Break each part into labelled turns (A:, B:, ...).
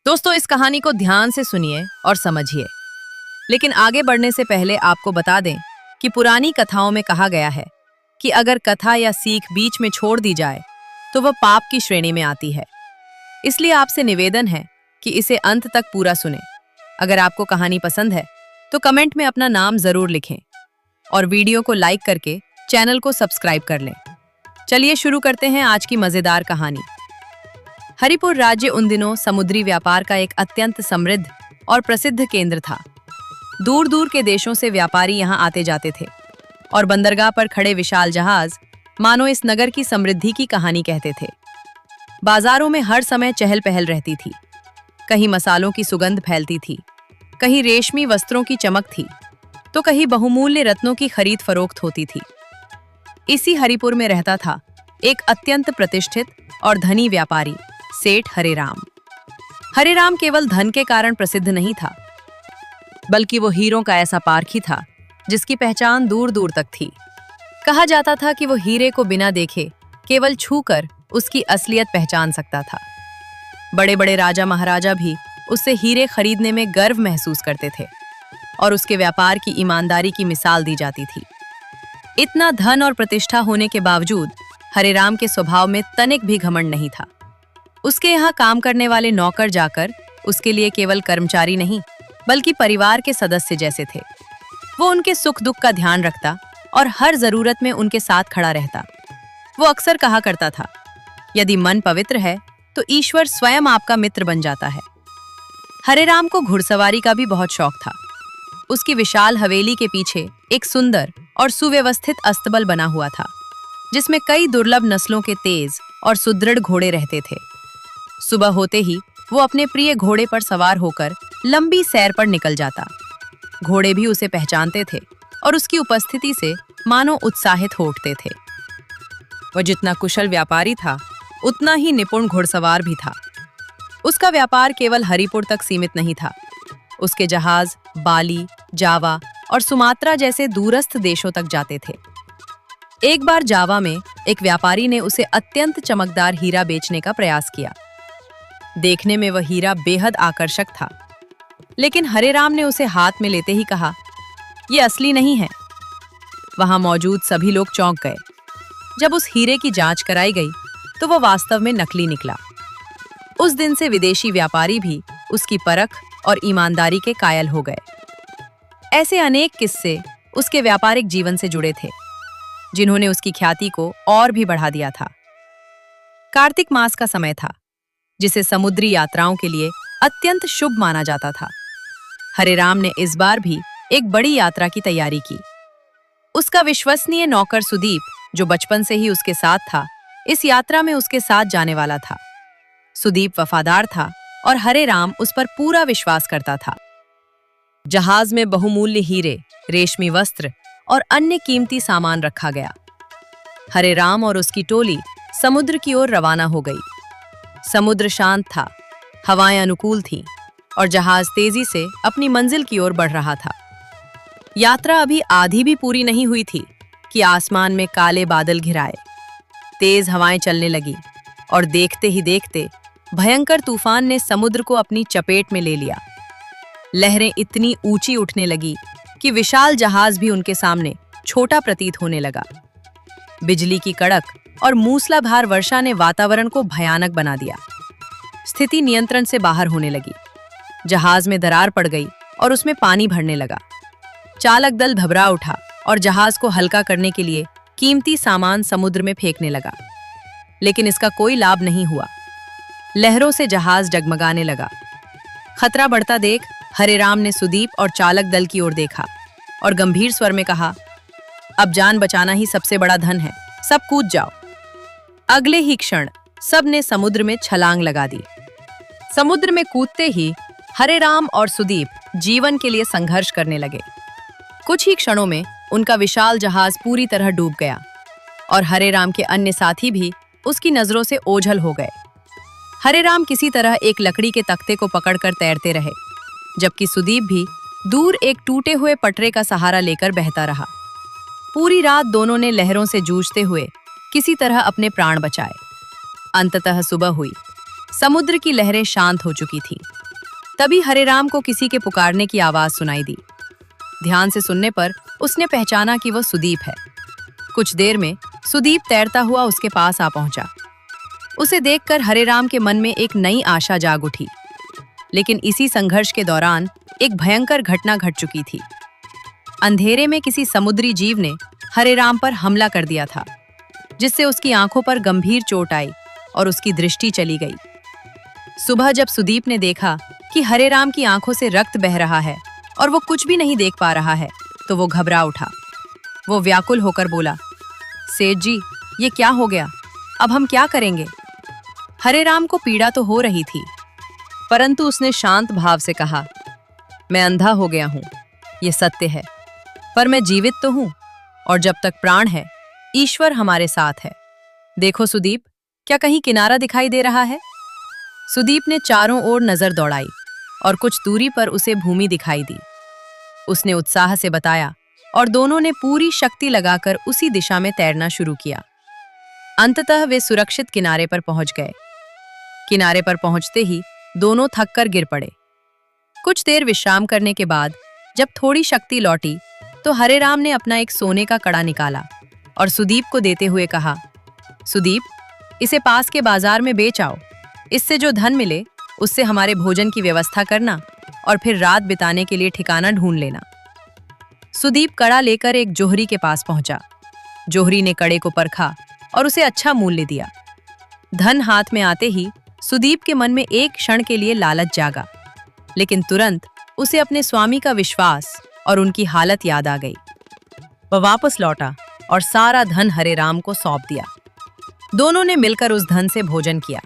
A: दोस्तों, इस कहानी को ध्यान से सुनिए और समझिए। लेकिन आगे बढ़ने से पहले आपको बता दें कि पुरानी कथाओं में कहा गया है कि अगर कथा या सीख बीच में छोड़ दी जाए तो वह पाप की श्रेणी में आती है। इसलिए आपसे निवेदन है कि इसे अंत तक पूरा सुने। अगर आपको कहानी पसंद है तो कमेंट में अपना नाम जरूर लिखें और वीडियो को लाइक करके चैनल को सब्सक्राइब कर लें। चलिए शुरू करते हैं आज की मजेदार कहानी। हरिपुर राज्य उन दिनों समुद्री व्यापार का एक अत्यंत समृद्ध और प्रसिद्ध केंद्र था। दूर दूर के देशों से व्यापारी यहाँ आते जाते थे और बंदरगाह पर खड़े विशाल जहाज मानो इस नगर की समृद्धि की कहानी कहते थे। बाजारों में हर समय चहल पहल रहती थी। कहीं मसालों की सुगंध फैलती थी, कहीं रेशमी वस्त्रों की चमक थी, तो कहीं बहुमूल्य रत्नों की खरीद फरोख्त होती थी। इसी हरिपुर में रहता था एक अत्यंत प्रतिष्ठित और धनी व्यापारी, सेठ हरेराम। हरेराम केवल धन के कारण प्रसिद्ध नहीं था, बल्कि वो हीरों का ऐसा पारखी था जिसकी पहचान दूर दूर तक थी। कहा जाता था कि वो हीरे को बिना देखे, केवल छूकर उसकी असलियत पहचान सकता था। बड़े बड़े राजा महाराजा भी उससे हीरे खरीदने में गर्व महसूस करते थे और उसके व्यापार की ईमानदारी की मिसाल दी जाती थी। इतना धन और प्रतिष्ठा होने के बावजूद हरेराम के स्वभाव में तनिक भी घमंड नहीं था। उसके यहाँ काम करने वाले नौकर जाकर उसके लिए केवल कर्मचारी नहीं, बल्कि परिवार के सदस्य जैसे थे। वो उनके सुख दुख का ध्यान रखता और हर जरूरत में उनके साथ खड़ा रहता। वो अक्सर कहा करता था, यदि मन पवित्र है तो ईश्वर स्वयं आपका मित्र बन जाता है। हरेराम को घुड़सवारी का भी बहुत शौक था। उसकी विशाल हवेली के पीछे एक सुंदर और सुव्यवस्थित अस्तबल बना हुआ था, जिसमें कई दुर्लभ नस्लों के तेज और सुदृढ़ घोड़े रहते थे। सुबह होते ही वो अपने प्रिय घोड़े पर सवार होकर लंबी सैर पर निकल जाता। घोड़े भी उसे पहचानते थे और उसकी उपस्थिति से मानो उत्साहित हो उठते थे। वह जितना कुशल व्यापारी था, उतना ही निपुण घुड़सवार भी था। उसका व्यापार केवल हरिपुर तक सीमित नहीं था। उसके जहाज बाली, जावा और सुमात्रा जैसे दूरस्थ देशों तक जाते थे। एक बार जावा में एक व्यापारी ने उसे अत्यंत चमकदार हीरा बेचने का प्रयास किया। देखने में वह हीरा बेहद आकर्षक था, लेकिन हरेराम ने उसे हाथ में लेते ही कहा, यह असली नहीं है। वहां मौजूद सभी लोग चौंक गए। जब उस हीरे की जांच कराई गई तो वह वास्तव में नकली निकला। उस दिन से विदेशी व्यापारी भी उसकी परख और ईमानदारी के कायल हो गए। ऐसे अनेक किस्से उसके व्यापारिक जीवन से जुड़े थे, जिन्होंने उसकी ख्याति को और भी बढ़ा दिया था। कार्तिक मास का समय था, जिसे समुद्री यात्राओं के लिए अत्यंत शुभ माना जाता था। हरेराम ने इस बार भी एक बड़ी यात्रा की तैयारी की। उसका विश्वसनीय नौकर सुदीप, जो बचपन से ही उसके साथ था, इस यात्रा में उसके साथ जाने वाला था। सुदीप वफादार था और हरेराम उस पर पूरा विश्वास करता था। जहाज में बहुमूल्य हीरे, रेशमी वस्त्र और अन्य कीमती सामान रखा गया। हरेराम और उसकी टोली समुद्र की ओर रवाना हो गई। समुद्र शांत था, हवाएं अनुकूल थीं और जहाज तेजी से अपनी मंजिल की ओर बढ़ रहा था। यात्रा अभी आधी भी पूरी नहीं हुई थी कि आसमान में काले बादल घिराए। तेज हवाएं चलने लगी और देखते ही देखते भयंकर तूफान ने समुद्र को अपनी चपेट में ले लिया। लहरें इतनी ऊंची उठने लगी कि विशाल जहाज भी उनके सामने छोटा प्रतीत होने लगा। बिजली की कड़क और मूसलाधार वर्षा ने वातावरण को भयानक बना दिया। स्थिति नियंत्रण से बाहर होने लगी। जहाज में दरार पड़ गई और उसमें पानी भरने लगा। चालक दल घबरा उठा और जहाज को हल्का करने के लिए कीमती सामान समुद्र में फेंकने लगा, लेकिन इसका कोई लाभ नहीं हुआ। लहरों से जहाज डगमगाने लगा। खतरा बढ़ता देख हरेराम ने सुदीप और चालक दल की ओर देखा और गंभीर स्वर में कहा, अब जान बचाना ही सबसे बड़ा धन है, सब कूद जाओ। अगले ही क्षण सब ने समुद्र में छलांग लगा दी। समुद्र में कूदते ही हरेराम और सुदीप जीवन के लिए संघर्ष करने लगे। कुछ ही क्षणों में उनका विशाल जहाज पूरी तरह डूब गया और हरेराम के अन्य साथी भी उसकी नजरों से ओझल हो गए। हरेराम किसी तरह एक लकड़ी के तख्ते को पकड़कर तैरते रहे, जबकि सुदीप भी दूर एक टूटे हुए पटरे का सहारा लेकर बहता रहा। पूरी रात दोनों ने लहरों से जूझते हुए किसी तरह अपने प्राण बचाए। अंततः सुबह हुई। समुद्र की लहरें शांत हो चुकी थी। तभी हरे राम को किसी के पुकारने की आवाज सुनाई दी। ध्यान से सुनने पर उसने पहचाना कि वह सुदीप है। कुछ देर में सुदीप तैरता हुआ उसके पास आ पहुंचा। उसे देखकर हरे राम के मन में एक नई आशा जाग उठी। लेकिन इसी संघर्ष के दौरान एक भयंकर घटना घट चुकी थी। अंधेरे में किसी समुद्री जीव ने हरे राम पर हमला कर दिया था, जिससे उसकी आंखों पर गंभीर चोट आई और उसकी दृष्टि चली गई। सुबह जब सुदीप ने देखा कि हरे राम की आंखों से रक्त बह रहा है और वो कुछ भी नहीं देख पा रहा है, तो वो घबरा उठा। वो व्याकुल होकर बोला, सेठ जी, ये क्या हो गया? अब हम क्या करेंगे? हरे राम को पीड़ा तो हो रही थी, परंतु उसने शांत भाव से कहा, मैं अंधा हो गया हूं, ये सत्य है, पर मैं जीवित तो हूं और जब तक प्राण है ईश्वर हमारे साथ है। देखो सुदीप, क्या कहीं किनारा दिखाई दे रहा है? सुदीप ने चारों ओर नजर दौड़ाई और कुछ दूरी पर उसे भूमि दिखाई दी। उसने उत्साह से बताया और दोनों ने पूरी शक्ति लगाकर उसी दिशा में तैरना शुरू किया। अंततः वे सुरक्षित किनारे पर पहुंच गए। किनारे पर पहुंचते ही दोनों थककर गिर पड़े। कुछ देर विश्राम करने के बाद जब थोड़ी शक्ति लौटी तो हरे राम ने अपना एक सोने का कड़ा निकाला और सुदीप को देते हुए कहा, सुदीप, इसे पास के बाजार में बेच आओ। इससे जो धन मिले उससे हमारे भोजन की व्यवस्था करना और फिर रात बिताने के लिए ठिकाना ढूंढ लेना। सुदीप कड़ा लेकर एक जोहरी के पास पहुंचा। जोहरी ने कड़े को परखा और उसे अच्छा मूल्य दिया। धन हाथ में आते ही सुदीप के मन में एक क्षण के लिए लालच जागा, लेकिन तुरंत उसे अपने स्वामी का विश्वास और उनकी हालत याद आ गई। वह वापस लौटा और सारा धन हरे राम को सौंप दिया। दोनों ने मिलकर उस धन से भोजन किया।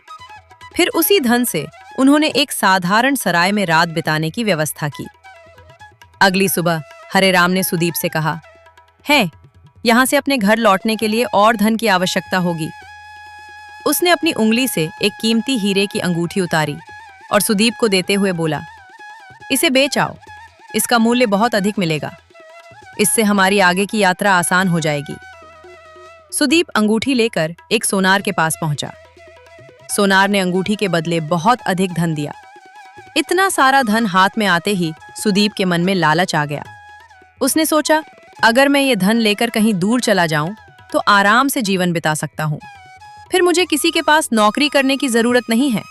A: फिर उसी धन से उन्होंने एक साधारण सराय में रात बिताने की व्यवस्था की। अगली सुबह हरे राम ने सुदीप से कहा, है, यहां से अपने घर लौटने के लिए और धन की आवश्यकता होगी। उसने अपनी उंगली से एक कीमती हीरे की अंगूठी उतारी और सुदीप को देते हुए बोला, इसे बेच आओ, इसका मूल्य बहुत अधिक मिलेगा। इससे हमारी आगे की यात्रा आसान हो जाएगी। सुदीप अंगूठी लेकर एक सोनार के पास पहुंचा। सोनार ने अंगूठी के बदले बहुत अधिक धन दिया। इतना सारा धन हाथ में आते ही सुदीप के मन में लालच आ गया। उसने सोचा, अगर मैं ये धन लेकर कहीं दूर चला जाऊं तो आराम से जीवन बिता सकता हूं, फिर मुझे किसी के पास नौकरी करने की जरूरत नहीं है।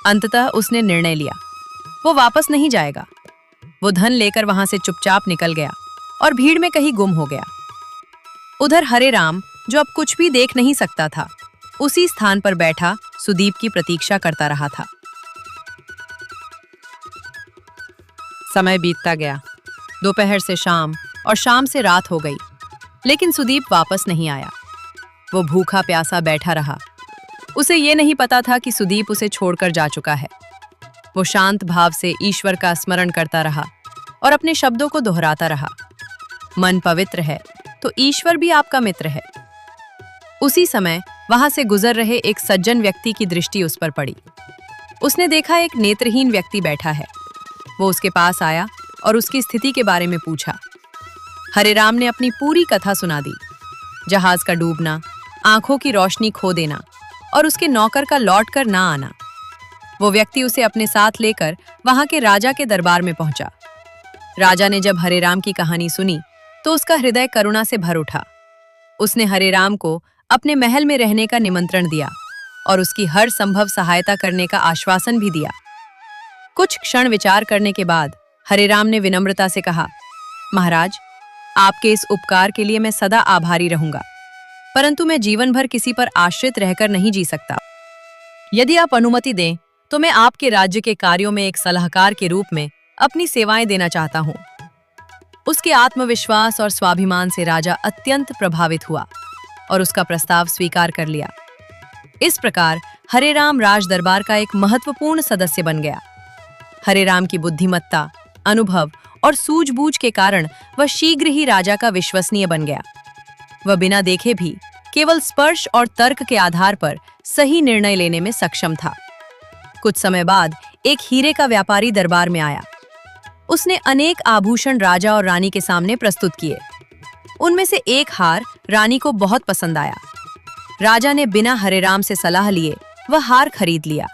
A: अंततः उसने निर्णय लिया, वो वापस नहीं जाएगा। वो धन लेकर वहां से चुपचाप निकल गया और भीड़ में कहीं गुम हो गया। उधर हरे राम, जो अब कुछ भी देख नहीं सकता था, उसी स्थान पर बैठा सुदीप की प्रतीक्षा करता रहा था। समय बीतता गया। दोपहर से शाम और शाम से रात हो गई, लेकिन सुदीप वापस नहीं आया। वो भूखा प्यासा बैठा रहा। उसे ये नहीं पता था कि सुदीप उसे छोड़कर जा चुका है। वो शांत भाव से ईश्वर का स्मरण करता रहा और अपने शब्दों को दोहराता रहा, मन पवित्र है तो ईश्वर भी आपका मित्र है। उसी समय वहां से गुजर रहे एक सज्जन व्यक्ति की दृष्टि उस पर पड़ी। उसने देखा एक नेत्रहीन व्यक्ति बैठा है। वो उसके पास आया और उसकी स्थिति के बारे में पूछा। हरे राम ने अपनी पूरी कथा सुना दी। जहाज का डूबना, आंखों की रोशनी खो देना और उसके नौकर का लौट कर ना आना। वो व्यक्ति उसे अपने साथ लेकर वहां के राजा के दरबार में पहुंचा। राजा ने जब हरे राम की कहानी सुनी तो उसका हृदय करुणा से भर उठा। उसने हरे राम को अपने महल में रहने का निमंत्रण दिया और उसकी हर संभव सहायता करने का आश्वासन भी दिया। कुछ क्षण विचार करने के बाद हरे राम ने विनम्रता से कहा, महाराज, आपके इस उपकार के लिए मैं सदा आभारी रहूंगा, परंतु मैं जीवन भर किसी पर आश्रित रहकर नहीं जी सकता। यदि आप अनुमति दें तो मैं आपके राज्य के कार्यों में एक सलाहकार के रूप में अपनी सेवाएं देना चाहता हूं। उसके आत्मविश्वास और स्वाभिमान से राजा अत्यंत प्रभावित हुआ और उसका प्रस्ताव स्वीकार कर लिया। इस प्रकार हरे राम राज दरबार का एक महत्वपूर्ण सदस्य बन गया। हरे राम की बुद्धिमत्ता, अनुभव और सूझबूझ के कारण वह शीघ्र ही राजा का विश्वसनीय बन गया। वह बिना देखे भी केवल स्पर्श और तर्क के आधार पर सही निर्णय लेने में सक्षम था। कुछ समय बाद एक हीरे का व्यापारी दरबार में आया। उसने अनेक आभूषण राजा और रानी के सामने प्रस्तुत किए। उनमें से एक हार रानी को बहुत पसंद आया। राजा ने बिना हरे राम से सलाह लिए वह हार खरीद लिया।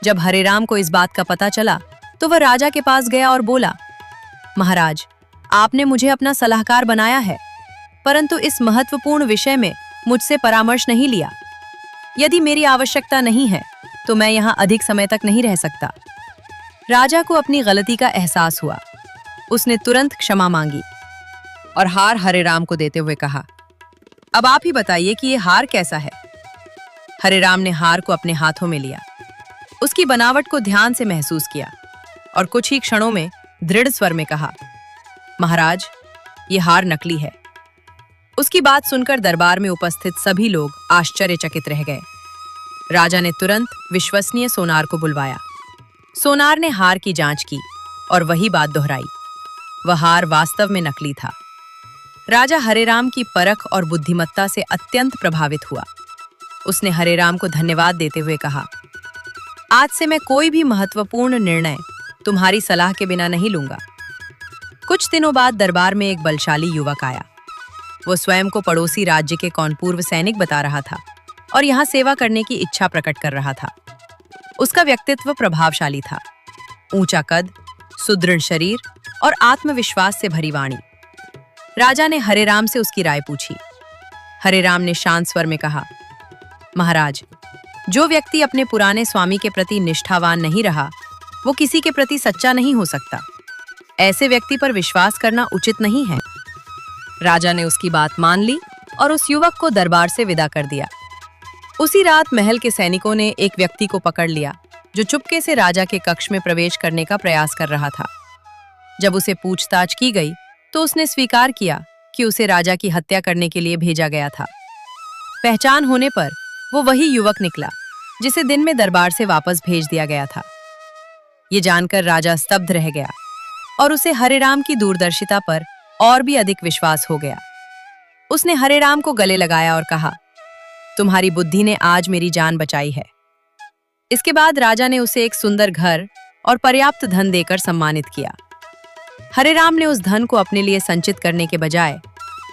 A: जब हरेराम को इस बात का पता चला तो वह राजा के पास गया और बोला, महाराज, आपने मुझे अपना सलाहकार बनाया है, परंतु इस महत्वपूर्ण विषय में मुझसे परामर्श नहीं लिया। यदि मेरी आवश्यकता नहीं है तो मैं यहाँ अधिक समय तक नहीं रह सकता। राजा को अपनी गलती का एहसास हुआ। उसने तुरंत क्षमा मांगी और हार हरेराम को देते हुए कहा, अब आप ही बताइए कि ये हार कैसा है। हरेराम ने हार को अपने हाथों में लिया, उसकी बनावट को ध्यान से महसूस किया और कुछ ही क्षणों में दृढ़ स्वर में कहा, महाराज, ये हार नकली है। उसकी बात सुनकर दरबार में उपस्थित सभी लोग आश्चर्यचकित रह गए। राजा ने तुरंत विश्वसनीय सोनार को बुलवाया। सोनार ने हार की जांच की और वही बात दोहराई। वह हार वास्तव में नकली था। राजा हरेराम की परख और बुद्धिमत्ता से अत्यंत प्रभावित हुआ। उसने हरेराम को धन्यवाद देते हुए कहा, आज से मैं कोई भी महत्वपूर्ण निर्णय तुम्हारी सलाह के बिना नहीं लूंगा। कुछ दिनों बाद दरबार में एक बलशाली युवक आया। वो स्वयं को पड़ोसी राज्य के कौन पूर्व सैनिक बता रहा था और यहाँ सेवा करने की इच्छा प्रकट कर रहा था। उसका व्यक्तित्व प्रभावशाली था, ऊंचा कद, सुदृढ़ शरीर और आत्मविश्वास से भरी वाणी। राजा ने हरेराम से उसकी राय पूछी। हरेराम ने शांत स्वर में कहा, महाराज, जो व्यक्ति अपने पुराने स्वामी के प्रति निष्ठावान नहीं रहा, वो किसी के प्रति सच्चा नहीं हो सकता। ऐसे व्यक्ति पर विश्वास करना उचित नहीं है। राजा ने उसकी बात मान ली और उस युवक को दरबार से विदा कर दिया। उसी रात महल के सैनिकों ने एक व्यक्ति को पकड़ लिया जो चुपके से राजा के कक्ष में प्रवेश करने का प्रयास कर रहा था। जब उसे पूछताछ की गई तो उसने स्वीकार किया कि उसे राजा की हत्या करने के लिए भेजा गया था। पहचान होने पर वो वही युवक निकला जिसे दिन में दरबार से वापस भेज दिया गया था। ये जानकर राजा स्तब्ध रह गया और उसे हरेराम की दूरदर्शिता पर और भी अधिक विश्वास हो गया। उसने हरेराम को गले लगाया और कहा, तुम्हारी बुद्धि ने आज मेरी जान बचाई है। इसके बाद राजा ने उसे एक सुंदर घर और पर्याप्त धन देकर सम्मानित किया। हरेराम ने उस धन को अपने लिए संचित करने के बजाय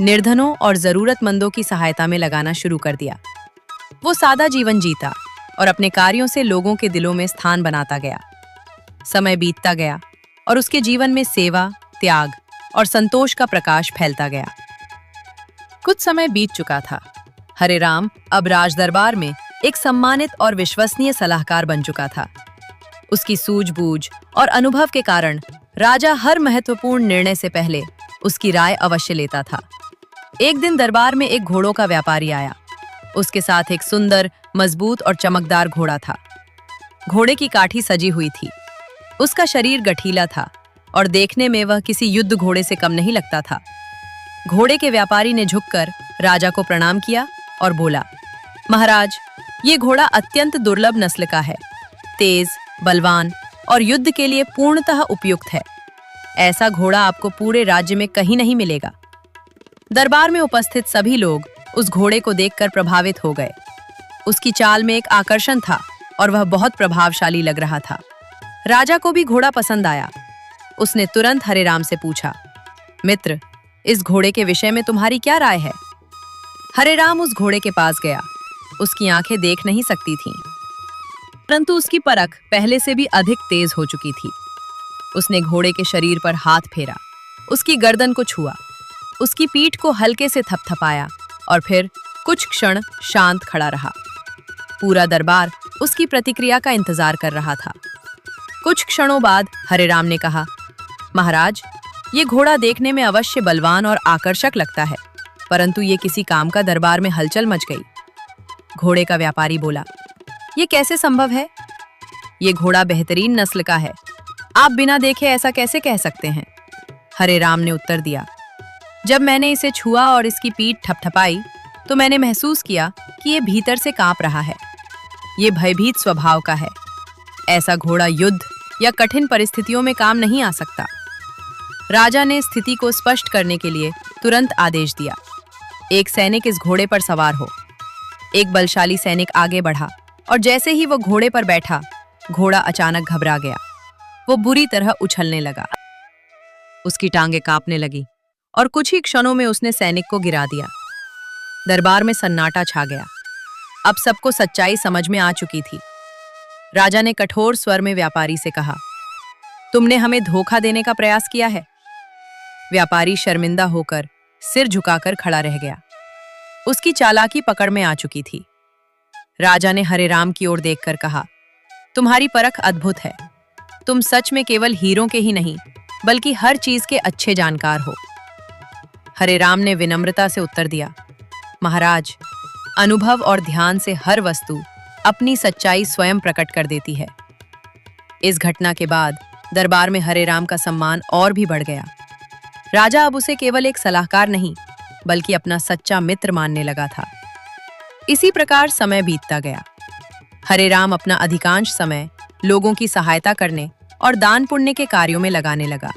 A: निर्धनों और जरूरतमंदों की सहायता में लगाना शुरू कर दिया। वो सादा जीवन जीता और अपने कार्यों से लोगों के दिलों में स्थान बनाता गया। समय बीतता गया और उसके जीवन में सेवा, त्याग और संतोष का प्रकाश फैलता गया। कुछ समय बीत चुका था। हरेराम अब राज दरबार में एक सम्मानित और विश्वसनीय सलाहकार बन चुका था। उसकी सूझबूझ और अनुभव के कारण राजा हर महत्वपूर्ण निर्णय से पहले उसकी राय अवश्य लेता था। एक दिन दरबार में एक घोड़ों का व्यापारी आया। उसके साथ एक सुंदर, मजबूत और चमकदार घोड़ा था। घोड़े की काठी सजी हुई थी। उसका शरीर गठीला था और देखने में वह किसी युद्ध घोड़े से कम नहीं लगता था। घोड़े के व्यापारी ने झुककर राजा को प्रणाम किया और बोला, महाराज, ये घोड़ा अत्यंत दुर्लभ नस्ल का है। तेज, बलवान और युद्ध के लिए पूर्णतः उपयुक्त है। ऐसा घोड़ा आपको पूरे राज्य में कहीं नहीं मिलेगा। दरबार में उपस्थित सभी लोग उस घोड़े को देखकर प्रभावित हो गए। उसकी चाल में एक आकर्षण था और वह बहुत प्रभावशाली लग रहा था। राजा को भी घोड़ा पसंद आया। उसने तुरंत हरेराम से पूछा, मित्र, इस घोड़े के विषय में तुम्हारी क्या राय है? हरेराम उस घोड़े के पास गया। उसकी आंखें देख नहीं सकती थीं, परंतु उसकी परख पहले से भी अधिक तेज हो चुकी थी। उसने घोड़े के शरीर पर हाथ फेरा, उसकी गर्दन को छुआ, उसकी पीठ को हल्के से थपथपाया और फिर कुछ क्षण शांत खड़ा रहा। पूरा दरबार उसकी प्रतिक्रिया का इंतजार कर रहा था। कुछ क्षणों बाद हरेराम ने कहा, महाराज, ये घोड़ा देखने में अवश्य बलवान और आकर्षक लगता है, परंतु ये किसी काम का दरबार में हलचल मच गई। घोड़े का व्यापारी बोला, ये कैसे संभव है? ये घोड़ा बेहतरीन नस्ल का है। आप बिना देखे ऐसा कैसे कह सकते हैं? हरेराम ने उत्तर दिया, जब मैंने इसे छुआ और इसकी पीठ थपथपाई तो मैंने महसूस किया कि ये भीतर से कांप रहा है। ये भयभीत स्वभाव का है। ऐसा घोड़ा युद्ध या कठिन परिस्थितियों में काम नहीं आ सकता। राजा ने स्थिति को स्पष्ट करने के लिए तुरंत आदेश दिया, एक सैनिक इस घोड़े पर सवार हो। एक बलशाली सैनिक आगे बढ़ा और जैसे ही वो घोड़े पर बैठा, घोड़ा अचानक घबरा गया। वो बुरी तरह उछलने लगा। उसकी टांगें कांपने लगी और कुछ ही क्षणों में उसने सैनिक को गिरा दिया। दरबार में सन्नाटा छा गया। अब सबको सच्चाई समझ में आ चुकी थी। राजा ने कठोर स्वर में व्यापारी से कहा, तुमने हमें धोखा देने का प्रयास किया है। व्यापारी शर्मिंदा होकर सिर झुकाकर खड़ा रह गया। उसकी चालाकी पकड़ में आ चुकी थी। राजा ने हरे राम की ओर देखकर कहा, तुम्हारी परख अद्भुत है। तुम सच में केवल हीरों के ही नहीं बल्कि हर चीज के अच्छे जानकार हो। हरे राम ने विनम्रता से उत्तर दिया, महाराज, अनुभव और ध्यान से हर वस्तु अपनी सच्चाई स्वयं प्रकट कर देती है। इस घटना के बाद दरबार में हरे राम का सम्मान और भी बढ़ गया। राजा अब उसे केवल एक सलाहकार नहीं बल्कि अपना सच्चा मित्र मानने लगा था। इसी प्रकार समय बीतता गया। हरे राम अपना अधिकांश समय लोगों की सहायता करने और दान पुण्य के कार्यों में लगाने लगा।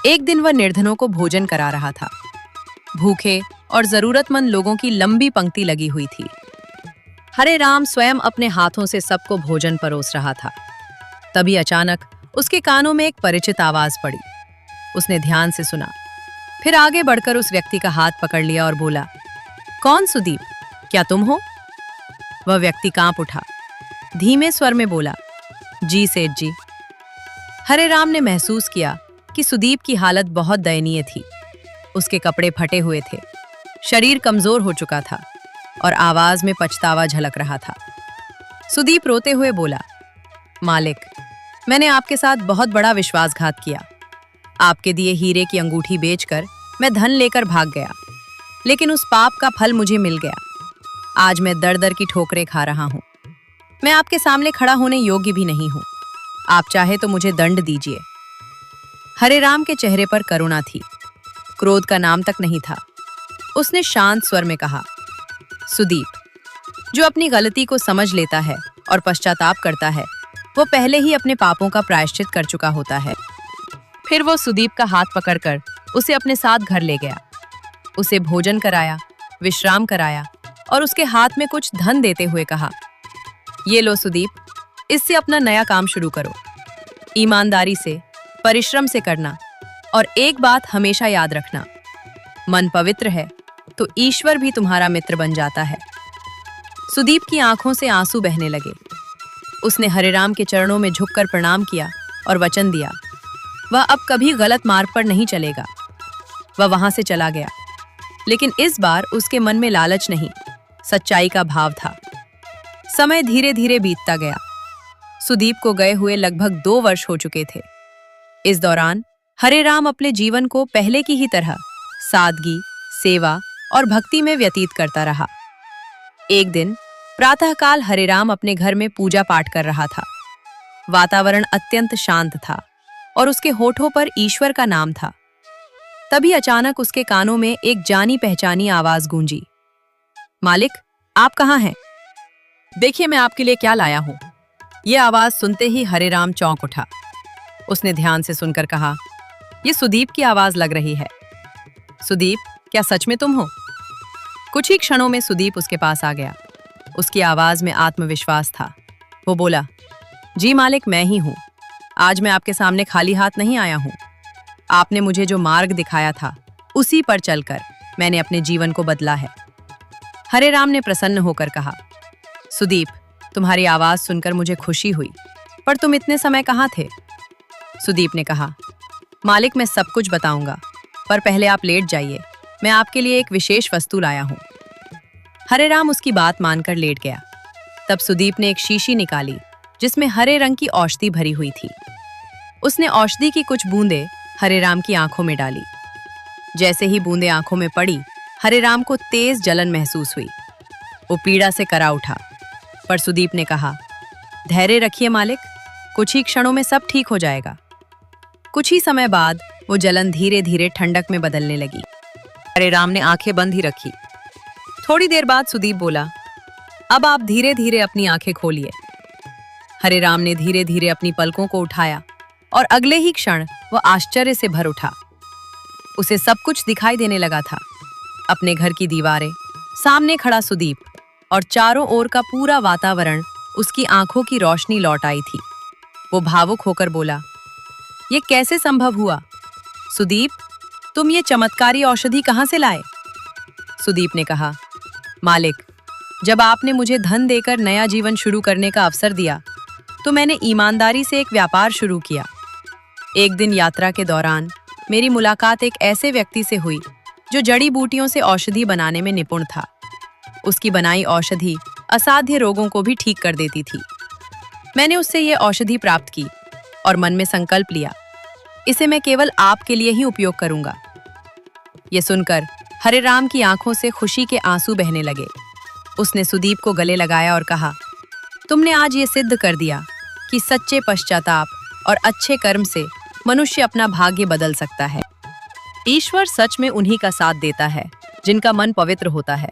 A: एक दिन वह निर्धनों को भोजन करा रहा था। भूखे और जरूरतमंद लोगों की लंबी पंक्ति लगी हुई थी। हरे राम स्वयं अपने हाथों से सबको भोजन परोस रहा था। तभी अचानक उसके कानों में एक परिचित आवाज पड़ी। उसने ध्यान से सुना, फिर आगे बढ़कर उस व्यक्ति का हाथ पकड़ लिया और बोला, कौन सुदीप, क्या तुम हो? वह व्यक्ति कांप उठा, धीमे स्वर में बोला, जी सेठ जी। हरे राम ने महसूस किया कि सुदीप की हालत बहुत दयनीय थी। उसके कपड़े फटे हुए थे, शरीर कमजोर हो चुका था और आवाज में पछतावा झलक रहा था। सुदीप रोते हुए बोला, मालिक, मैंने आपके साथ बहुत बड़ा विश्वासघात किया। आपके दिए हीरे की अंगूठी बेचकर मैं धन लेकर भाग गया, लेकिन उस पाप का फल मुझे मिल गया। आज मैं दर दर की ठोकरें खा रहा हूँ। मैं आपके सामने खड़ा होने योग्य भी नहीं हूँ। आप चाहे तो मुझे दंड दीजिए। हरे राम के चेहरे पर करुणा थी, क्रोध का नाम तक नहीं था। उसने शांत स्वर में कहा, सुदीप, जो अपनी गलती को समझ लेता है और पश्चाताप करता है वो पहले ही अपने पापों का प्रायश्चित कर चुका होता है। फिर वो सुदीप का हाथ पकड़कर उसे अपने साथ घर ले गया। उसे भोजन कराया, विश्राम कराया और उसके हाथ में कुछ धन देते हुए कहा, ये लो सुदीप, इससे अपना नया काम शुरू करो। ईमानदारी से, परिश्रम से करना और एक बात हमेशा याद रखना, मन पवित्र है तो ईश्वर भी तुम्हारा मित्र बन जाता है। सुदीप की आंखों से आंसू बहने लगे। उसने हरे राम के चरणों में झुककर प्रणाम किया और वचन दिया, वह अब कभी गलत मार्ग पर नहीं चलेगा। वह वहां से चला गया, लेकिन इस बार उसके मन में लालच नहीं, सच्चाई का भाव था। समय धीरे धीरे बीतता गया। सुदीप को गए हुए लगभग 2 वर्ष हो चुके थे। इस दौरान हरे राम अपने जीवन को पहले की ही तरह सादगी, सेवा और भक्ति में व्यतीत करता रहा। एक दिन प्रातःकाल हरे राम अपने घर में पूजा पाठ कर रहा था। वातावरण अत्यंत शांत था और उसके होठों पर ईश्वर का नाम था। तभी अचानक उसके कानों में एक जानी पहचानी आवाज गूंजी, मालिक, आप कहाँ हैं? देखिए मैं आपके लिए क्या लाया हूं। यह आवाज सुनते ही हरे राम चौंक उठा। उसने ध्यान से सुनकर कहा, यह सुदीप की आवाज लग रही है। सुदीप, क्या सच में तुम हो? कुछ ही क्षणों में सुदीप उसके पास आ गया। उसकी आवाज में आत्मविश्वास था। वो बोला, जी मालिक, मैं ही हूं। आज मैं आपके सामने खाली हाथ नहीं आया हूं। आपने मुझे जो मार्ग दिखाया था उसी पर चलकर मैंने अपने जीवन को बदला है। हरे राम ने प्रसन्न होकर कहा, सुदीप, तुम्हारी आवाज सुनकर मुझे खुशी हुई, पर तुम इतने समय कहाँ थे? सुदीप ने कहा, मालिक, मैं सब कुछ बताऊंगा, पर पहले आप लेट जाइए। मैं आपके लिए एक विशेष वस्तु लाया हूं। हरे राम उसकी बात मानकर लेट गया। तब सुदीप ने एक शीशी निकाली जिसमें हरे रंग की औषधि भरी हुई थी। उसने औषधि की कुछ बूंदें हरे राम की आंखों में डाली। जैसे ही बूंदें आंखों में पड़ी, हरे राम को तेज जलन महसूस हुई। वो पीड़ा से करा उठा, पर सुदीप ने कहा, धैर्य रखिए मालिक, कुछ ही क्षणों में सब ठीक हो जाएगा। कुछ ही समय बाद वो जलन धीरे धीरे ठंडक में बदलने लगी। हरे राम ने आंखें बंद ही रखी। थोड़ी देर बाद सुदीप बोला, अब आप धीरे धीरे अपनी आंखें खोलिए। हरे राम ने धीरे धीरे अपनी पलकों को उठाया और अगले ही क्षण वह आश्चर्य से भर उठा। उसे सब कुछ दिखाई देने लगा था। अपने घर की दीवारें, सामने खड़ा सुदीप और चारों ओर का पूरा वातावरण उसकी आंखों की रोशनी लौट आई थी। वो भावुक होकर बोला, ये कैसे संभव हुआ? सुदीप, तुम ये चमत्कारी औषधि कहाँ से लाए? सुदीप ने कहा, मालिक, जब आपने मुझे धन देकर नया जीवन शुरू करने का अवसर दिया, तो मैंने ईमानदारी से एक व्यापार शुरू किया। एक दिन यात्रा के दौरान मेरी मुलाकात एक ऐसे व्यक्ति से हुई जो जड़ी बूटियों से औषधि बनाने में निपुण था। उसकी बनाई औषधि असाध्य रोगों को भी ठीक कर देती थी। मैंने उससे ये औषधि प्राप्त की और मन में संकल्प लिया, इसे मैं केवल आपके लिए ही उपयोग करूंगा। ये सुनकर हरेराम की आंखों से खुशी के आंसू बहने लगे। उसने सुदीप को गले लगाया और कहा, तुमने आज ये सिद्ध कर दिया कि सच्चे पश्चाताप और अच्छे कर्म से मनुष्य अपना भाग्य बदल सकता है। ईश्वर सच में उन्हीं का साथ देता है जिनका मन पवित्र होता है।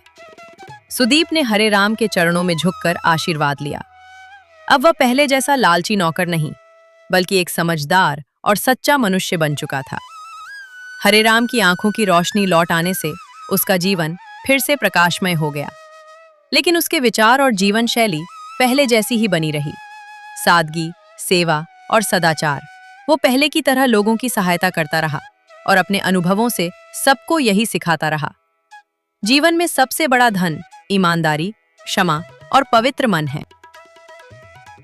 A: सुदीप ने हरेराम के चरणों में झुककर आशीर्वाद लिया। अब वह पहले जैसा लालची नौकर नहीं, बल्कि एक समझदार और सच्चा मनुष्य बन चुका था। हरेराम की आंखों की रोशनी लौट आने से उसका जीवन फिर से प्रकाशमय हो गया, लेकिन उसके विचार और जीवन शैली पहले जैसी ही बनी रही। सादगी, सेवा और सदाचार। वो पहले की तरह लोगों की सहायता करता रहा और अपने अनुभवों से सबको यही सिखाता रहा। जीवन में सबसे बड़ा धन ईमानदारी, क्षमा और पवित्र मन है।